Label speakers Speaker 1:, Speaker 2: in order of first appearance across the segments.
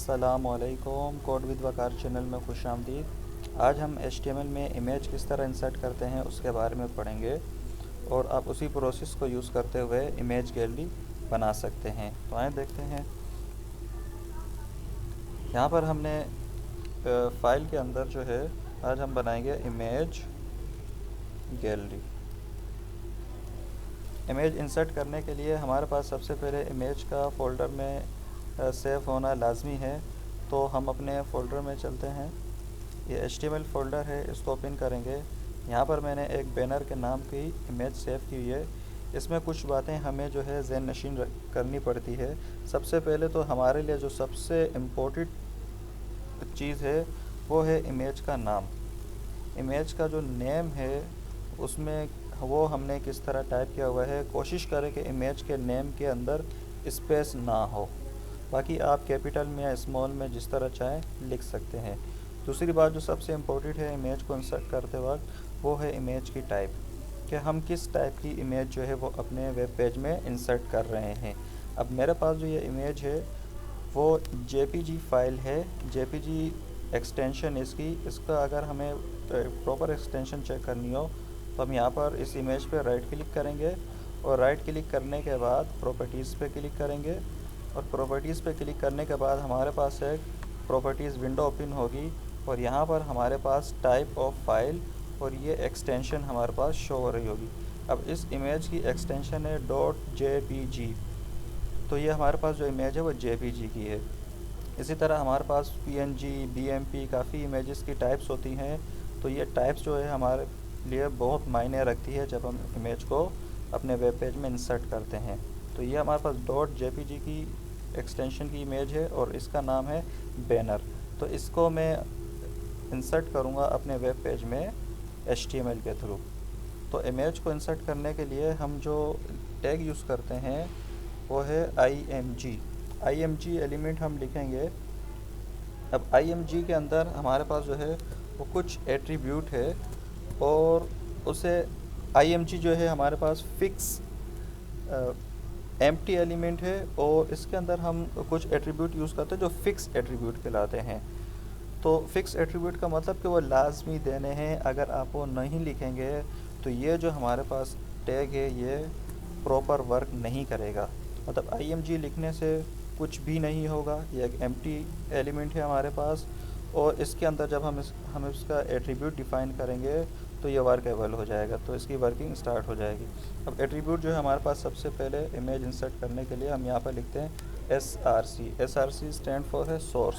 Speaker 1: अस्सलामुअलैकुम, code with Waqar channel में खुश आमदीद। आज हम HTML में इमेज किस तरह इंसर्ट करते हैं उसके बारे में पढ़ेंगे और आप उसी प्रोसेस को यूज़ करते हुए इमेज गैलरी बना सकते हैं। तो आइए देखते हैं। यहाँ पर हमने फाइल के अंदर जो है आज हम बनाएंगे इमेज गैलरी। इमेज इंसर्ट करने के लिए हमारे पास सबसे पहले इमेज का फ़ोल्डर में सेव होना लाजमी है। तो हम अपने फ़ोल्डर में चलते हैं। ये HTML फ़ोल्डर है, इसको ओपन करेंगे। यहाँ पर मैंने एक बैनर के नाम की इमेज सेव की हुई है। इसमें कुछ बातें हमें जो है ज़हन नशीन करनी पड़ती है। सबसे पहले तो हमारे लिए जो सबसे इम्पोर्टेंट चीज़ है वो है इमेज का नाम। इमेज का जो नेम है उसमें वो हमने किस तरह टाइप किया हुआ है। कोशिश करें कि इमेज के नेम के अंदर स्पेस ना हो। बाकी आप कैपिटल में या स्मॉल में जिस तरह चाहें लिख सकते हैं। दूसरी बात जो सबसे इम्पोर्टेंट है इमेज को इंसर्ट करते वक्त वो है इमेज की टाइप, कि हम किस टाइप की इमेज जो है वो अपने वेब पेज में इंसर्ट कर रहे हैं। अब मेरे पास जो ये इमेज है वो JPG फाइल है, JPG एक्सटेंशन इसका अगर हमें प्रॉपर एक्सटेंशन चेक करनी हो तो हम यहाँ पर इस इमेज पे राइट क्लिक करेंगे और राइट क्लिक करने के बाद प्रॉपर्टीज़ पे क्लिक करेंगे और प्रॉपर्टीज़ पे क्लिक करने के बाद हमारे पास एक प्रॉपर्टीज़ विंडो ओपन होगी और यहाँ पर हमारे पास टाइप ऑफ फाइल और ये एक्सटेंशन हमारे पास शो हो रही होगी। अब इस इमेज की एक्सटेंशन है .jpg, तो ये हमारे पास जो इमेज है वो JPG की है। इसी तरह हमारे पास PNG, BMP काफ़ी इमेजेस की टाइप्स होती हैं। तो ये टाइप्स जो है हमारे लिए बहुत मायने रखती है जब हम इमेज को अपने वेब पेज में इंसर्ट करते हैं। तो ये हमारे पास .jpg की एक्सटेंशन की इमेज है और इसका नाम है बैनर। तो इसको मैं इंसर्ट करूँगा अपने वेब पेज में HTML के थ्रू। तो इमेज को इंसर्ट करने के लिए हम जो टैग यूज़ करते हैं वो है IMG एलिमेंट हम लिखेंगे। अब IMG के अंदर हमारे पास जो है वो कुछ एट्रीब्यूट है और उसे IMG जो है हमारे पास फिक्स एम्प्टी एलिमेंट है और इसके अंदर हम कुछ एट्रीब्यूट यूज़ करते हैं जो फिक्स एट्रीब्यूट कहलाते हैं। तो फिक्स एट्रीब्यूट का मतलब कि वो लाजमी देने हैं, अगर आप वो नहीं लिखेंगे तो ये जो हमारे पास टैग है ये प्रॉपर वर्क नहीं करेगा। मतलब IMG लिखने से कुछ भी नहीं होगा। ये एक एम्प्टी एलिमेंट है हमारे पास और इसके अंदर जब हम इसका एट्रीब्यूट डिफ़ाइन करेंगे तो ये वर्केबल हो जाएगा, तो इसकी वर्किंग स्टार्ट हो जाएगी। अब एट्रीब्यूट जो है हमारे पास सबसे पहले इमेज इंसर्ट करने के लिए हम यहाँ पर लिखते हैं SRC स्टैंड फॉर है सोर्स,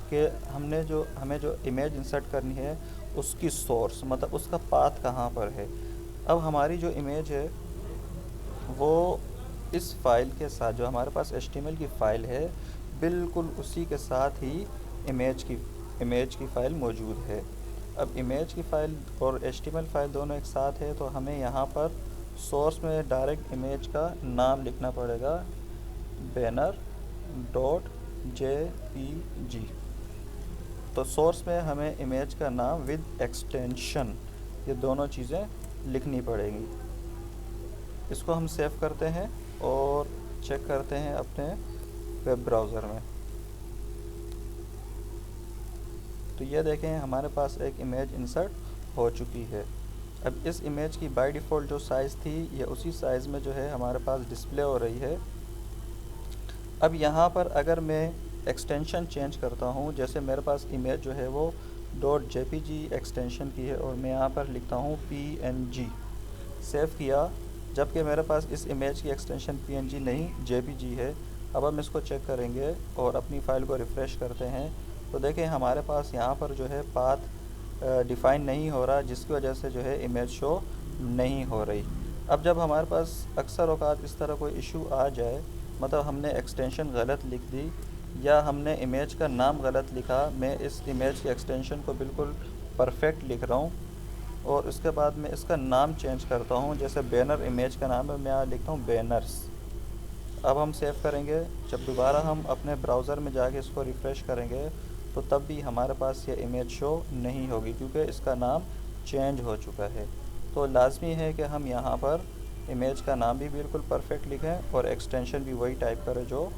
Speaker 1: कि हमें जो इमेज इंसर्ट करनी है उसकी सोर्स मतलब उसका पाथ कहाँ पर है। अब हमारी जो इमेज है वो इस फाइल के साथ जो हमारे पास HTML की फ़ाइल है बिल्कुल उसी के साथ ही इमेज की फ़ाइल मौजूद है। अब इमेज की फ़ाइल और HTML फ़ाइल दोनों एक साथ है तो हमें यहाँ पर सोर्स में डायरेक्ट इमेज का नाम लिखना पड़ेगा, banner.jpg। तो सोर्स में हमें इमेज का नाम विद एक्सटेंशन ये दोनों चीज़ें लिखनी पड़ेंगी। इसको हम सेव करते हैं और चेक करते हैं अपने वेब ब्राउज़र में। तो ये देखें हमारे पास एक इमेज इंसर्ट हो चुकी है। अब इस इमेज की बाय डिफ़ॉल्ट जो साइज़ थी ये उसी साइज़ में जो है हमारे पास डिस्प्ले हो रही है। अब यहाँ पर अगर मैं एक्सटेंशन चेंज करता हूँ, जैसे मेरे पास इमेज जो है वो .jpg एक्सटेंशन की है और मैं यहाँ पर लिखता हूँ PNG, सेव किया, जबकि मेरे पास इस इमेज की एक्सटेंशन PNG नहीं JPG है। अब हम इसको चेक करेंगे और अपनी फ़ाइल को रिफ़्रेश करते हैं तो देखें हमारे पास यहाँ पर जो है पाथ डिफ़ाइन नहीं हो रहा, जिसकी वजह से जो है इमेज शो नहीं हो रही। अब जब हमारे पास अक्सर औक़ात इस तरह कोई इशू आ जाए, मतलब हमने एक्सटेंशन गलत लिख दी या हमने इमेज का नाम गलत लिखा, मैं इस इमेज की एक्सटेंशन को बिल्कुल परफेक्ट लिख रहा हूँ और उसके बाद मैं इसका नाम चेंज करता हूँ। जैसे बैनर इमेज का नाम है, मैं यहाँ लिखता हूँ बैनर्स। अब हम सेव करेंगे, जब दोबारा हम अपने ब्राउज़र में जाके इसको रिफ़्रेश करेंगे तो तब भी हमारे पास ये इमेज शो नहीं होगी क्योंकि इसका नाम चेंज हो चुका है। तो लाजमी है कि हम यहाँ पर इमेज का नाम भी बिल्कुल परफेक्ट लिखें और एक्सटेंशन भी वही टाइप करें जो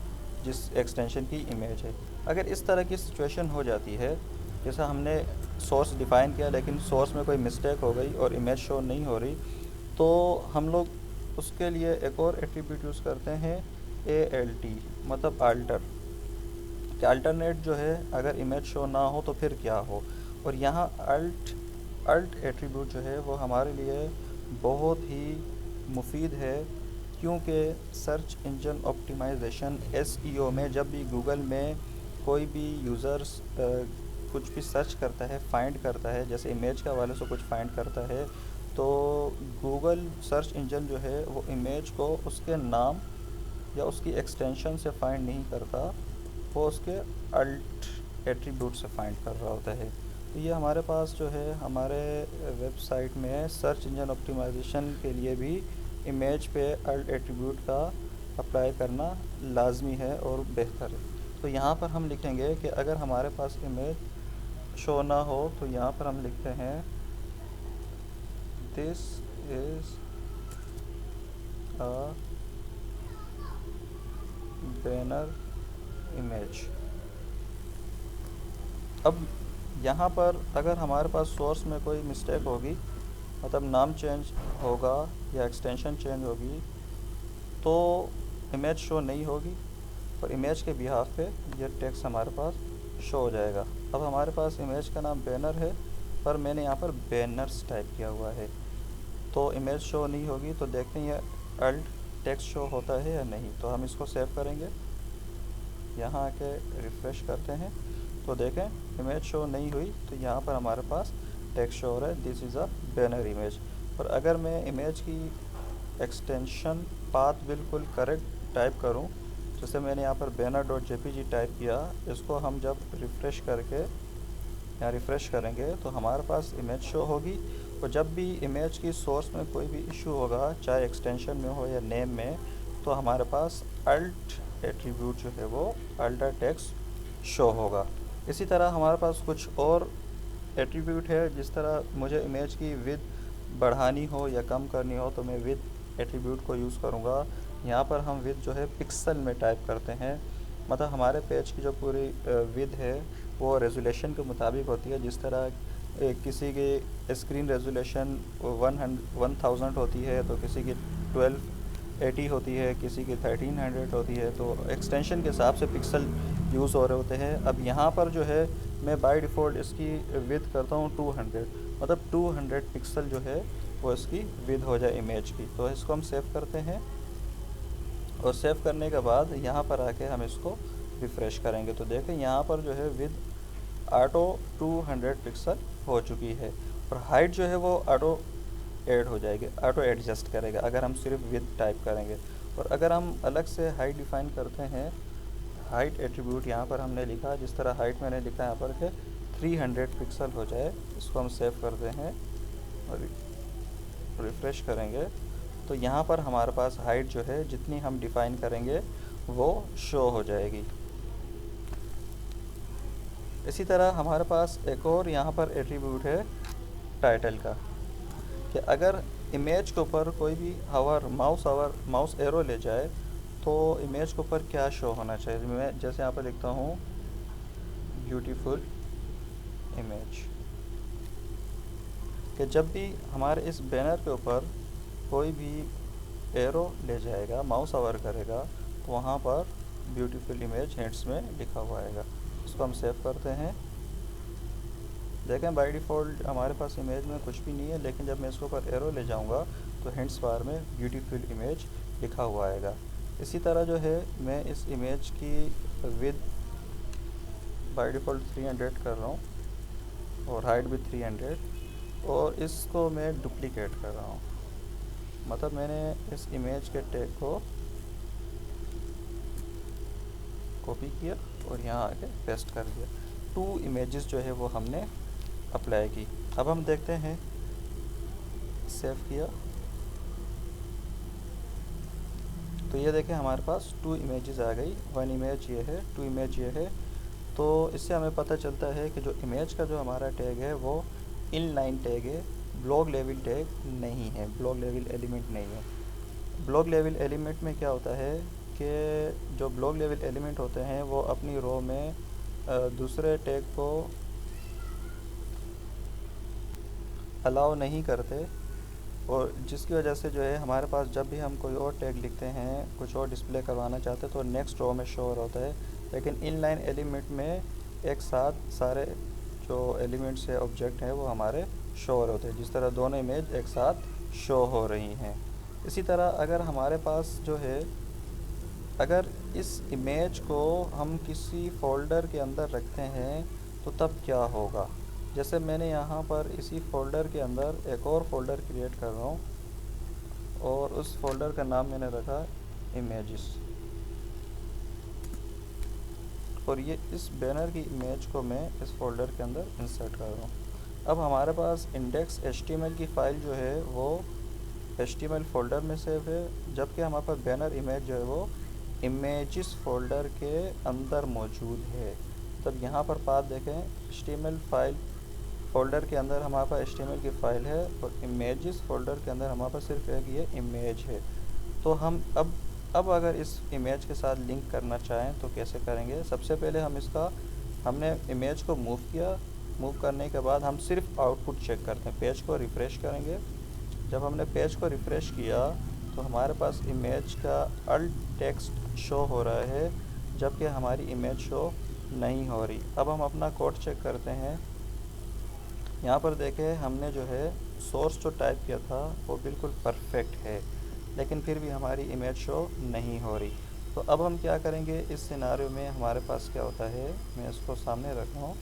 Speaker 1: जिस एक्सटेंशन की इमेज है। अगर इस तरह की सिचुएशन हो जाती है, जैसा हमने सोर्स डिफ़ाइन किया लेकिन सोर्स में कोई मिस्टेक हो गई और इमेज शो नहीं हो रही, तो हम लोग उसके लिए एक और एट्रीब्यूट यूज़ करते हैं, ALT, मतलब अल्टर, कि अल्टरनेट जो है अगर इमेज शो ना हो तो फिर क्या हो। और यहाँ अल्ट एट्रीब्यूट जो है वो हमारे लिए बहुत ही मुफीद है, क्योंकि सर्च इंजन ऑप्टिमाइजेशन SEO में जब भी गूगल में कोई भी यूज़र्स कुछ भी सर्च करता है, फाइंड करता है, जैसे इमेज के हवाले से कुछ फाइंड करता है, तो गूगल सर्च इंजन जो है वो इमेज को उसके नाम या उसकी एक्सटेंशन से फाइंड नहीं करता, वो उसके अल्ट एट्रीब्यूट से फाइंड कर रहा होता है। तो ये हमारे पास जो है हमारे वेबसाइट में सर्च इंजन ऑप्टिमाइजेशन के लिए भी इमेज पे अल्ट एट्रीब्यूट का अप्लाई करना लाजमी है और बेहतर है। तो यहाँ पर हम लिखेंगे कि अगर हमारे पास इमेज शो ना हो तो यहाँ पर हम लिखते हैं this is a banner image. अब यहाँ पर अगर हमारे पास सोर्स में कोई मिस्टेक होगी, मतलब नाम चेंज होगा या एक्सटेंशन चेंज होगी, तो इमेज शो नहीं होगी और इमेज के बिहाफ पे ये टेक्स्ट हमारे पास शो हो जाएगा। अब हमारे पास इमेज का नाम बैनर है, पर मैंने यहाँ पर बैनर्स टाइप किया हुआ है, तो इमेज शो नहीं होगी। तो देखते हैं ये अल्ट टेक्स्ट शो होता है या नहीं। तो हम इसको सेव करेंगे, यहाँ आके रिफ़्रेश करते हैं तो देखें इमेज शो नहीं हुई, तो यहाँ पर हमारे पास टेक्स्ट शो हो रहा है, this is a banner image. और अगर मैं इमेज की एक्सटेंशन पाथ बिल्कुल करेक्ट टाइप करूँ, जैसे मैंने यहाँ पर banner.jpg टाइप किया, इसको हम जब रिफ़्रेश करके यहाँ रिफ़्रेश करेंगे तो हमारे पास इमेज शो होगी। और जब भी इमेज की सोर्स में कोई भी इशू होगा, चाहे एक्सटेंशन में हो या नेम में, तो हमारे पास अल्ट एट्रीब्यूट जो है वो अल्टर टेक्स्ट शो होगा। इसी तरह हमारे पास कुछ और एट्रीब्यूट है, जिस तरह मुझे इमेज की विड्थ बढ़ानी हो या कम करनी हो तो मैं विड्थ एट्रीब्यूट को यूज़ करूँगा। यहाँ पर हम विड्थ जो है पिक्सल में टाइप करते हैं, मतलब हमारे पेज की जो पूरी विड्थ है वो रेजोल्यूशन के मुताबिक होती है। जिस तरह किसी की स्क्रीन रेजोल्यूशन 1000 होती है, तो किसी की 1280 होती है, किसी की 1300 होती है, तो एक्सटेंशन के हिसाब से पिक्सल यूज़ हो रहे होते हैं। अब यहाँ पर जो है मैं बाय डिफ़ॉल्ट इसकी विड्थ करता हूँ 200, मतलब 200 पिक्सल जो है वो इसकी विड्थ हो जाए इमेज की। तो इसको हम सेव करते हैं और सेव करने के बाद यहाँ पर आके हम इसको रिफ़्रेश करेंगे तो देखें यहाँ पर जो है विड्थ ऑटो 200 पिक्सल हो चुकी है, और हाइट जो है वो ऑटो ऐड हो जाएगी, ऑटो एडजस्ट करेगा अगर हम सिर्फ विड्थ टाइप करेंगे। और अगर हम अलग से हाइट डिफ़ाइन करते हैं, हाइट एट्रीब्यूट यहाँ पर हमने लिखा, जिस तरह हाइट मैंने लिखा यहाँ पर कि 300 पिक्सल हो जाए, इसको हम सेव करते हैं और रिफ़्रेश करेंगे तो यहाँ पर हमारे पास हाइट जो है जितनी हम डिफ़ाइन करेंगे वो शो हो जाएगी। इसी तरह हमारे पास एक और यहाँ पर एट्रीब्यूट है टाइटल का, कि अगर इमेज के ऊपर कोई भी माउस एरो ले जाए तो इमेज के ऊपर क्या शो होना चाहिए। मैं जैसे यहाँ पर लिखता हूँ ब्यूटीफुल इमेज, कि जब भी हमारे इस बैनर के ऊपर कोई भी एरो ले जाएगा, माउस ओवर करेगा, तो वहाँ पर ब्यूटीफुल इमेज हिंट्स में लिखा हुआ आएगा। इसको हम सेव करते हैं। देखें बाय डिफ़ॉल्ट हमारे पास इमेज में कुछ भी नहीं है, लेकिन जब मैं इसके ऊपर एरो ले जाऊँगा तो हिंट्स बार में ब्यूटीफुल इमेज लिखा हुआ आएगा। इसी तरह जो है मैं इस इमेज की विड्थ बाय डिफ़ॉल्ट 300 कर रहा हूँ और हाइट भी 300, और इसको मैं डुप्लीकेट कर रहा हूँ, मतलब मैंने इस इमेज के टैग को कॉपी किया और यहाँ आके पेस्ट कर दिया। 2 इमेजेस जो है वो हमने अप्लाई की। अब हम देखते हैं, सेव किया तो ये देखें हमारे पास 2 इमेजेस आ गई, 1 इमेज ये है, 2 इमेज ये है। तो इससे हमें पता चलता है कि जो इमेज का जो हमारा टैग है वो इनलाइन टैग है, ब्लॉक लेवल टैग नहीं है, ब्लॉक लेवल एलिमेंट नहीं है। ब्लॉक लेवल एलिमेंट में क्या होता है कि जो ब्लॉक लेवल एलिमेंट होते हैं वो अपनी रो में दूसरे टैग को अलाउ नहीं करते, और जिसकी वजह से जो है हमारे पास जब भी हम कोई और टैग लिखते हैं, कुछ और डिस्प्ले करवाना चाहते हैं, तो नेक्स्ट रो में शो होता है। लेकिन इनलाइन एलिमेंट में एक साथ सारे जो एलिमेंट्स है, ऑब्जेक्ट हैं, वो हमारे शो होते हैं, जिस तरह दोनों इमेज एक साथ शो हो रही हैं। इसी तरह अगर हमारे पास जो है, अगर इस इमेज को हम किसी फ़ोल्डर के अंदर रखते हैं तो तब क्या होगा। जैसे मैंने यहाँ पर इसी फ़ोल्डर के अंदर एक और फ़ोल्डर क्रिएट कर रहा हूँ, और उस फ़ोल्डर का नाम मैंने रखा इमेजेस, और ये इस बैनर की इमेज को मैं इस फ़ोल्डर के अंदर इंसर्ट कर रहा हूँ। अब हमारे पास इंडेक्स HTML की फ़ाइल जो है वो HTML फ़ोल्डर में सेव है, जबकि हमारे पास बैनर इमेज जो है वो इमेजेस फ़ोल्डर के अंदर मौजूद है। तब यहाँ पर पाथ देखें, HTML फाइल फ़ोल्डर के अंदर हमारे पास HTML की फ़ाइल है, और इमेजेस फ़ोल्डर के अंदर हमारे पास सिर्फ एक ये इमेज है। तो हम अब अगर इस इमेज के साथ लिंक करना चाहें तो कैसे करेंगे। सबसे पहले हमने इमेज को मूव किया, मूव करने के बाद हम सिर्फ आउटपुट चेक करते हैं, पेज को रिफ़्रेश करेंगे। जब हमने पेज को रिफ़्रेश किया तो हमारे पास इमेज का अल्ट टेक्स्ट शो हो रहा है, जबकि हमारी इमेज शो नहीं हो रही। अब हम अपना कोड चेक करते हैं। यहाँ पर देखें, हमने जो है सोर्स जो टाइप किया था वो बिल्कुल परफेक्ट है, लेकिन फिर भी हमारी इमेज शो नहीं हो रही। तो अब हम क्या करेंगे, इस सिनारियो में हमारे पास क्या होता है, मैं इसको सामने रख रहा हूँ।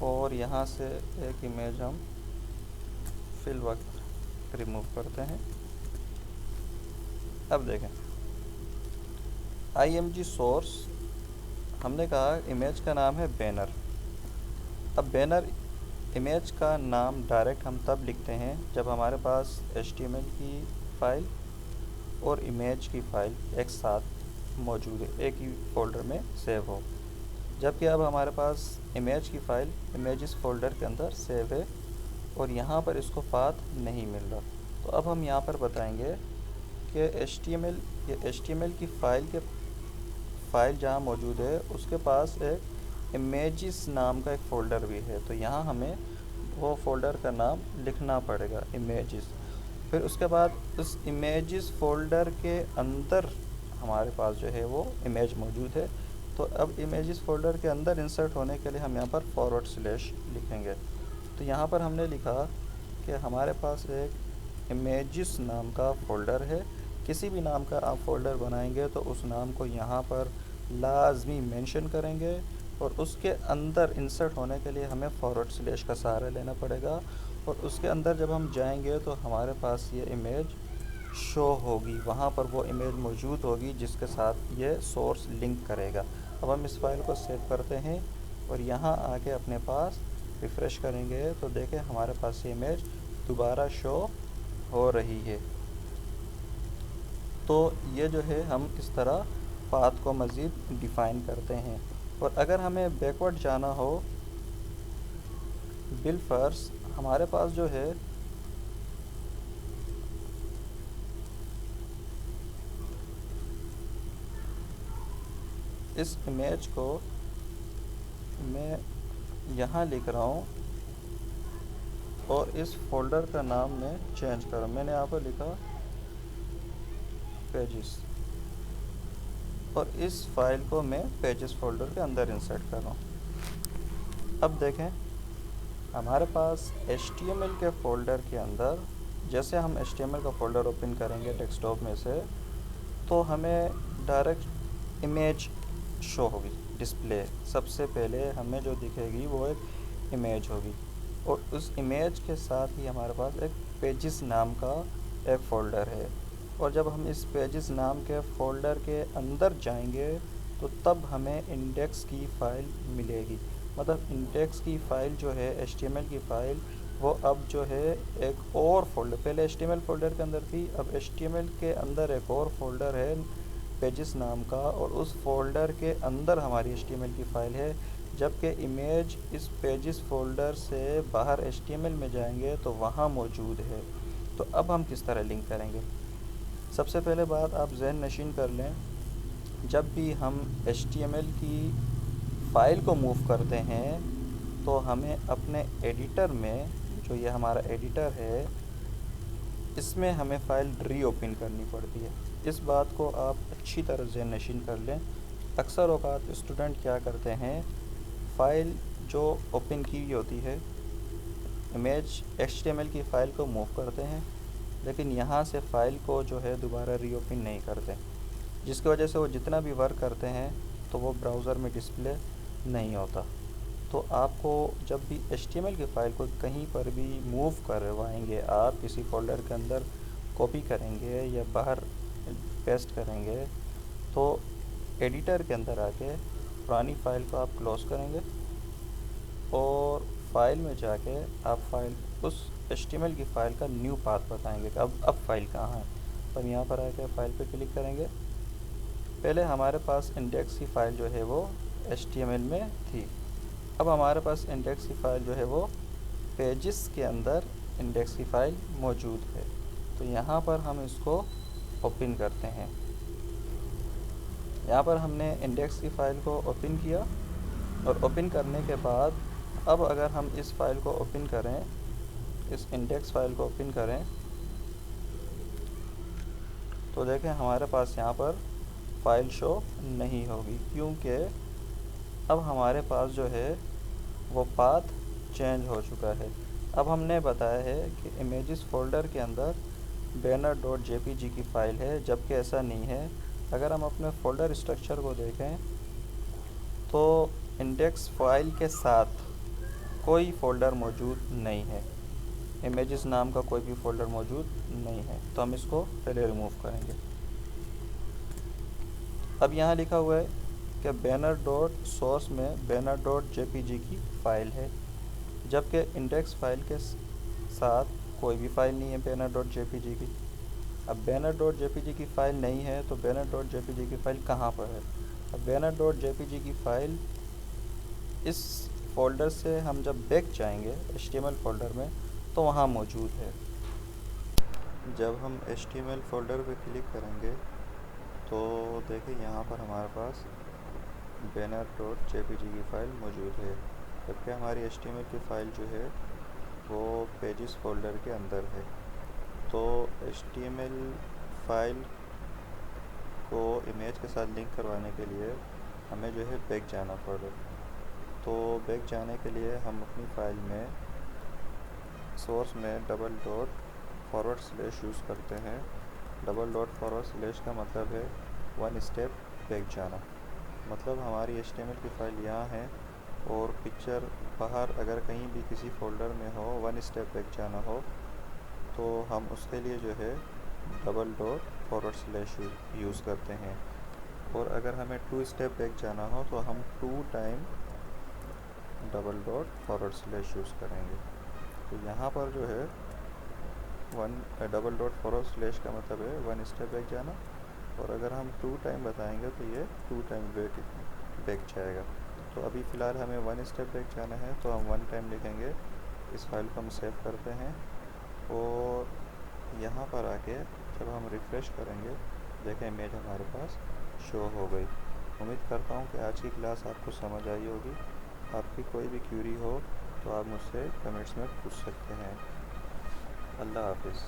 Speaker 1: और यहाँ से एक इमेज हम फिल वक्त रिमूव करते हैं। अब देखें, IMG सोर्स, हमने कहा इमेज का नाम है बैनर। अब बैनर इमेज का नाम डायरेक्ट हम तब लिखते हैं जब हमारे पास HTML की फ़ाइल और इमेज की फ़ाइल एक साथ मौजूद है, एक ही फ़ोल्डर में सेव हो। जबकि अब हमारे पास इमेज की फ़ाइल इमेजेस फ़ोल्डर के अंदर सेव है, और यहाँ पर इसको पाथ नहीं मिल रहा। तो अब हम यहाँ पर बताएंगे कि HTML की फ़ाइल जहाँ मौजूद है उसके पास एक इमेजेस नाम का एक फ़ोल्डर भी है। तो यहाँ हमें वो फ़ोल्डर का नाम लिखना पड़ेगा, इमेजेस। फिर उसके बाद उस इमेजेस फ़ोल्डर के अंदर हमारे पास जो है वो इमेज मौजूद है। तो अब इमेजेस फ़ोल्डर के अंदर इंसर्ट होने के लिए हम यहाँ पर / लिखेंगे। तो यहाँ पर हमने लिखा कि हमारे पास एक इमेजेस नाम का फ़ोल्डर है। किसी भी नाम का आप फ़ोल्डर बनाएंगे तो उस नाम को यहाँ पर लाजमी मेंशन करेंगे, और उसके अंदर इंसर्ट होने के लिए हमें / का सहारा लेना पड़ेगा। और उसके अंदर जब हम जाएंगे तो हमारे पास ये इमेज शो होगी, वहाँ पर वो इमेज मौजूद होगी जिसके साथ ये सोर्स लिंक करेगा। अब हम इस फाइल को सेव करते हैं और यहाँ आके अपने पास रिफ़्रेश करेंगे तो देखें हमारे पास ये इमेज दोबारा शो हो रही है। तो ये जो है हम इस तरह पाथ को मज़ीद डिफ़ाइन करते हैं। और अगर हमें बैकवर्ड जाना हो, बिलफ़र्ज़ हमारे पास जो है इस इमेज को मैं यहाँ लिख रहा हूँ, और इस फ़ोल्डर का नाम मैं चेंज कर रहा हूँ। मैंने यहाँ पर लिखा पेजेस, और इस फाइल को मैं पेजेस फ़ोल्डर के अंदर इंसर्ट कर रहा हूँ। अब देखें, हमारे पास HTML के फ़ोल्डर के अंदर, जैसे हम HTML का फ़ोल्डर ओपन करेंगे डेस्कटॉप में से, तो हमें डायरेक्ट इमेज शो होगी, डिस्प्ले। सबसे पहले हमें जो दिखेगी वो एक इमेज होगी, और उस इमेज के साथ ही हमारे पास एक पेजेस नाम का एक फ़ोल्डर है। और जब हम इस पेजेस नाम के फ़ोल्डर के अंदर जाएंगे तो तब हमें इंडेक्स की फ़ाइल मिलेगी। मतलब इंडेक्स की फ़ाइल जो है HTML की फ़ाइल, वो अब जो है एक और फ़ोल्डर, पहले HTML फ़ोल्डर के अंदर थी, अब HTML के अंदर एक और फ़ोल्डर है पेजेस नाम का, और उस फोल्डर के अंदर हमारी HTML की फ़ाइल है, जबकि इमेज इस पेजेस फ़ोल्डर से बाहर HTML में जाएंगे तो वहाँ मौजूद है। तो अब हम किस तरह लिंक करेंगे? सबसे पहले बात आप ज़हन नशीन कर लें, जब भी हम HTML की फ़ाइल को मूव करते हैं तो हमें अपने एडिटर में, जो ये हमारा एडिटर है, इसमें हमें फ़ाइल रीओपन करनी पड़ती है। इस बात को आप अच्छी तरह से नशीन कर लें। अक्सर औक़ात स्टूडेंट क्या करते हैं, फ़ाइल जो ओपन की हुई होती है, इमेज HTML की फ़ाइल को मूव करते हैं, लेकिन यहाँ से फ़ाइल को जो है दोबारा रीओपन नहीं करते, जिसकी वजह से वो जितना भी वर्क करते हैं तो वो ब्राउज़र में डिस्प्ले नहीं होता। तो आपको जब भी HTML की फ़ाइल को कहीं पर भी मूव करवाएंगे, आप किसी फ़ोल्डर के अंदर कॉपी करेंगे या बाहर पेस्ट करेंगे, तो एडिटर के अंदर आके पुरानी फ़ाइल को आप क्लोज़ करेंगे और फ़ाइल में जाके आप फ़ाइल उस HTML की फ़ाइल का न्यू पाथ बताएंगे कि अब फ़ाइल कहाँ है। तो हम यहाँ पर आके फ़ाइल पे क्लिक करेंगे। पहले हमारे पास इंडेक्स की फ़ाइल जो है वो HTML में थी, अब हमारे पास इंडेक्स की फ़ाइल जो है वो पेजेस के अंदर इंडेक्स की फ़ाइल मौजूद है। तो यहाँ पर हम इसको ओपन करते हैं। यहाँ पर हमने इंडेक्स की फ़ाइल को ओपन किया, और ओपन करने के बाद अब अगर हम इस फ़ाइल को ओपन करें, इस इंडेक्स फ़ाइल को ओपन करें, तो देखें हमारे पास यहाँ पर फ़ाइल शो नहीं होगी, क्योंकि अब हमारे पास जो है वो पाथ चेंज हो चुका है। अब हमने बताया है कि इमेजेस फ़ोल्डर के अंदर banner.jpg की फ़ाइल है, जबकि ऐसा नहीं है। अगर हम अपने फ़ोल्डर स्ट्रक्चर को देखें तो इंडेक्स फ़ाइल के साथ कोई फ़ोल्डर मौजूद नहीं है, इमेजेस नाम का कोई भी फ़ोल्डर मौजूद नहीं है। तो हम इसको पहले रिमूव करेंगे। अब यहाँ लिखा हुआ है कि banner.source में banner.jpg की फ़ाइल है, जबकि इंडेक्स फ़ाइल के साथ कोई भी फ़ाइल नहीं है banner.jpg की। अब banner.jpg की फ़ाइल नहीं है तो banner.jpg की फ़ाइल कहाँ पर है? अब banner.jpg की फ़ाइल इस फ़ोल्डर से हम जब बैक जाएंगे HTML फ़ोल्डर में तो वहाँ मौजूद है। जब हम HTML फ़ोल्डर पे क्लिक करेंगे तो देखिए यहाँ पर हमारे पास banner.jpg की फ़ाइल मौजूद है, जबकि हमारी HTML की फ़ाइल जो है वो पेजेस फ़ोल्डर के अंदर है। तो HTML फ़ाइल को इमेज के साथ लिंक करवाने के लिए हमें जो है बैक जाना पड़ेगा। तो बैक जाने के लिए हम अपनी फ़ाइल में सोर्स में $/ यूज़ करते हैं। $/ का मतलब है वन स्टेप बैक जाना। मतलब हमारी HTML की फ़ाइल यहाँ है और पिक्चर बाहर अगर कहीं भी किसी फ़ोल्डर में हो, वन स्टेप बैक जाना हो, तो हम उसके लिए जो है $/ यूज़ करते हैं। और अगर हमें 2 स्टेप बैक जाना हो तो हम 2 टाइम $/ यूज़ करेंगे। तो यहाँ पर जो है $/ का मतलब है वन स्टेप बैक जाना, और अगर हम 2 टाइम बताएंगे तो ये 2 टाइम बैक जाएगा। तो अभी फ़िलहाल हमें वन स्टेप बैक जाना है तो हम 1 टाइम लिखेंगे। इस फाइल को हम सेव करते हैं और यहाँ पर आके जब हम रिफ़्रेश करेंगे, देखें इमेज हमारे पास शो हो गई। उम्मीद करता हूँ कि आज की क्लास आपको समझ आई होगी। आपकी कोई भी क्यूरी हो तो आप मुझसे कमेंट्स में पूछ सकते हैं। अल्लाह हाफ़िज़।